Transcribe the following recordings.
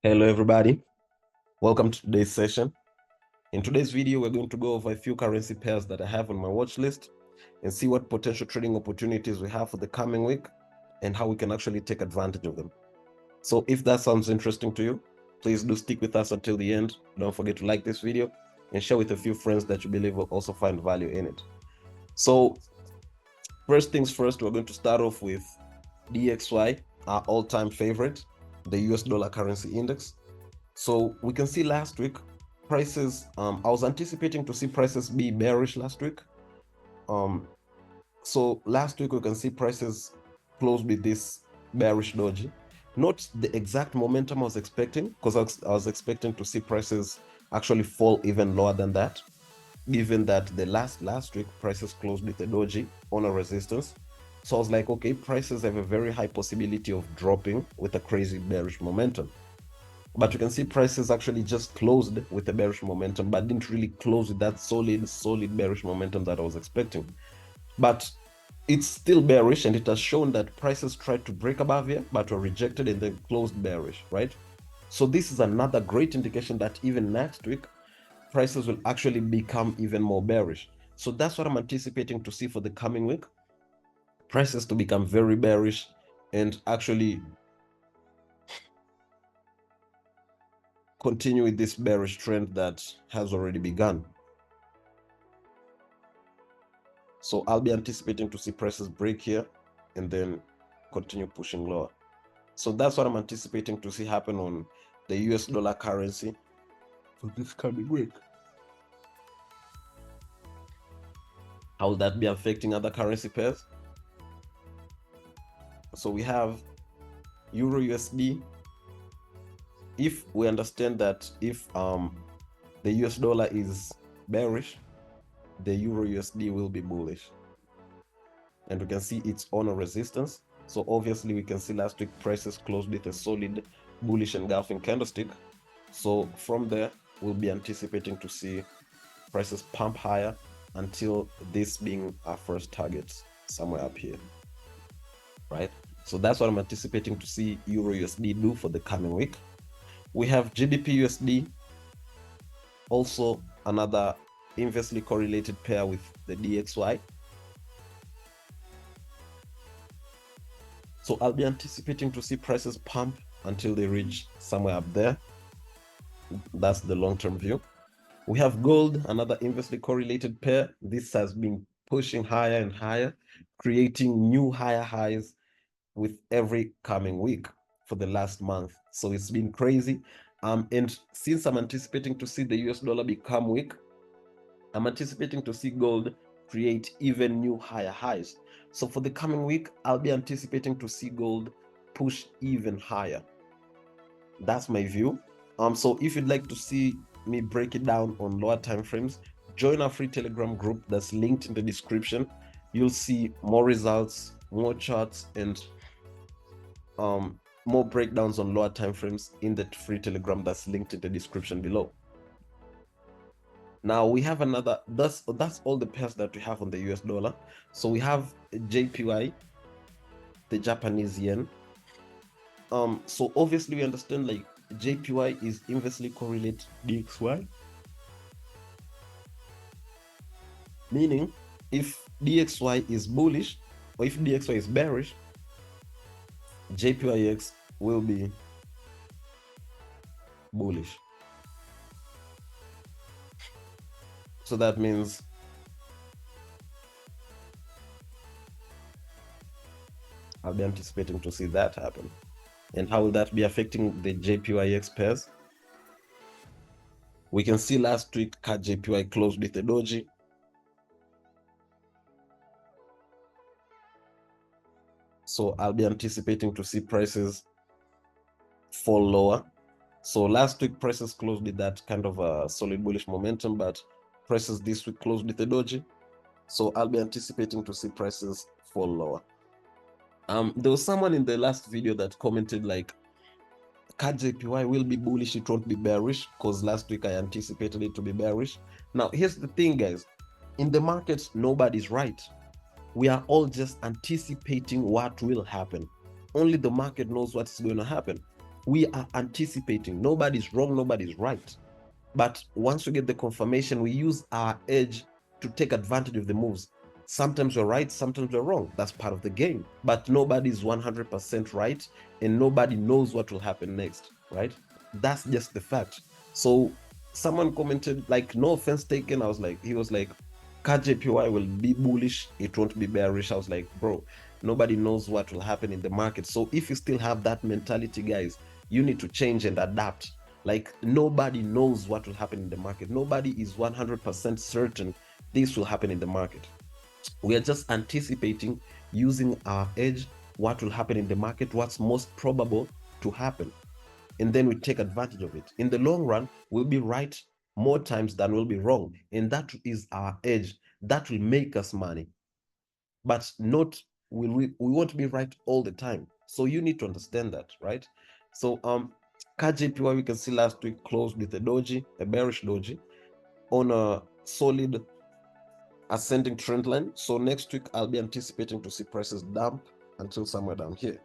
Hello everybody, welcome to today's session. In today's video, we're going to go over a few currency pairs that I have on my watch list and see what potential trading opportunities we have for the coming week and how we can actually take advantage of them. So if that sounds interesting to you, please do stick with us until the end. Don't forget to like this video and share with a few friends that you believe will also find value in it. So first things first, we're going to start off with DXY, our all-time favorite, the US dollar currency index. So we can see last week prices, I was anticipating to see prices be bearish last week. So last week we can see prices close with this bearish doji. Not the exact momentum I was expecting, because I was expecting to see prices actually fall even lower than that, given that the last week prices closed with a doji on a resistance. So I was like, okay, prices have a very high possibility of dropping with a crazy bearish momentum. But you can see prices actually just closed with a bearish momentum, but didn't really close with that solid bearish momentum that I was expecting. But it's still bearish, and it has shown that prices tried to break above here, but were rejected and then closed bearish, right? So this is another great indication that even next week, prices will actually become even more bearish. So that's what I'm anticipating to see for the coming week. Prices to become very bearish and actually continue with this bearish trend that has already begun. So I'll be anticipating to see prices break here and then continue pushing lower. So that's what I'm anticipating to see happen on the US dollar currency for this coming week. How will that be affecting other currency pairs? So we have Euro USD. If we understand that if the US dollar is bearish, the Euro USD will be bullish. And we can see it's on a resistance. So obviously we can see last week prices closed with a solid bullish engulfing candlestick. So from there, we'll be anticipating to see prices pump higher until this being our first target somewhere up here, right? So that's what I'm anticipating to see Euro USD do for the coming week. We have GBP USD, also another inversely correlated pair with the DXY. So I'll be anticipating to see prices pump until they reach somewhere up there. That's the long-term view. We have gold, another inversely correlated pair. This has been pushing higher and higher, creating new higher highs with every coming week for the last month. So it's been crazy. And since I'm anticipating to see the US dollar become weak, I'm anticipating to see gold create even new higher highs. So for the coming week, I'll be anticipating to see gold push even higher. That's my view. So if you'd like to see me break it down on lower time frames, join our free Telegram group that's linked in the description. You'll see more results, more charts, and more breakdowns on lower time frames in the free Telegram that's linked in the description below. Now we have another, that's all the pairs that we have on the US dollar. So we have JPY, the Japanese yen. So obviously we understand like JPY is inversely correlated DXY, meaning if DXY is bullish or if DXY is bearish, JPYX will be bullish. So that means I'll be anticipating to see that happen. And how will that be affecting the JPYX pairs? We can see last week CAD JPY closed with a doji. So I'll be anticipating to see prices fall lower. So last week prices closed with that kind of a solid bullish momentum, but prices this week closed with a doji. So I'll be anticipating to see prices fall lower. There was someone in the last video that commented like, CAD JPY will be bullish, it won't be bearish, because last week I anticipated it to be bearish. Now here's the thing, guys. In the market, nobody's right. We are all just anticipating what will happen. Only the market knows what's going to happen. we are anticipating. Nobody's wrong, nobody's right. But once we get the confirmation, we use our edge to take advantage of the moves. Sometimes we're right, sometimes we're wrong. That's part of the game. But nobody's 100% right, and nobody knows what will happen next, right? That's just the fact. So someone commented, like, no offense taken. He was like, KJPY will be bullish, it won't be bearish. I was like, bro, nobody knows what will happen in the market. So if you still have that mentality, guys, you need to change and adapt. Like, nobody knows what will happen in the market. Nobody is 100% certain this will happen in the market. We are just anticipating, using our edge, what will happen in the market, what's most probable to happen. And then we take advantage of it. In the long run, we'll be right more times than we'll be wrong. And that is our edge. That will make us money. But not will we won't be right all the time. So you need to understand that, right? So KJPY, we can see last week closed with a doji, a bearish doji, on a solid ascending trend line. So next week I'll be anticipating to see prices dump until somewhere down here.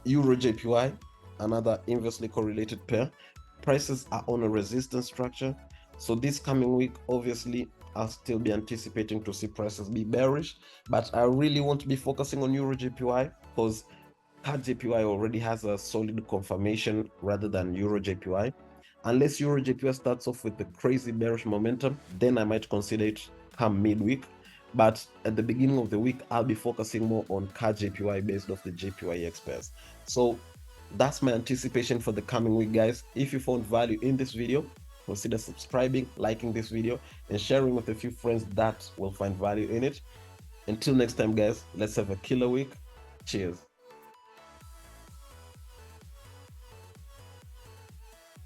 Euro JPY, another inversely correlated pair. Prices are on a resistance structure. So this coming week, obviously, I'll still be anticipating to see prices be bearish, but I really want to be focusing on Euro JPY because CAD JPY already has a solid confirmation rather than Euro JPY. Unless Euro JPY starts off with the crazy bearish momentum, then I might consider it come midweek. But at the beginning of the week, I'll be focusing more on CAD JPY based off the JPYX pairs. So that's my anticipation for the coming week, guys. If you found value in this video, consider subscribing, liking this video, and sharing with a few friends that will find value in it. Until next time, guys, let's have a killer week. Cheers.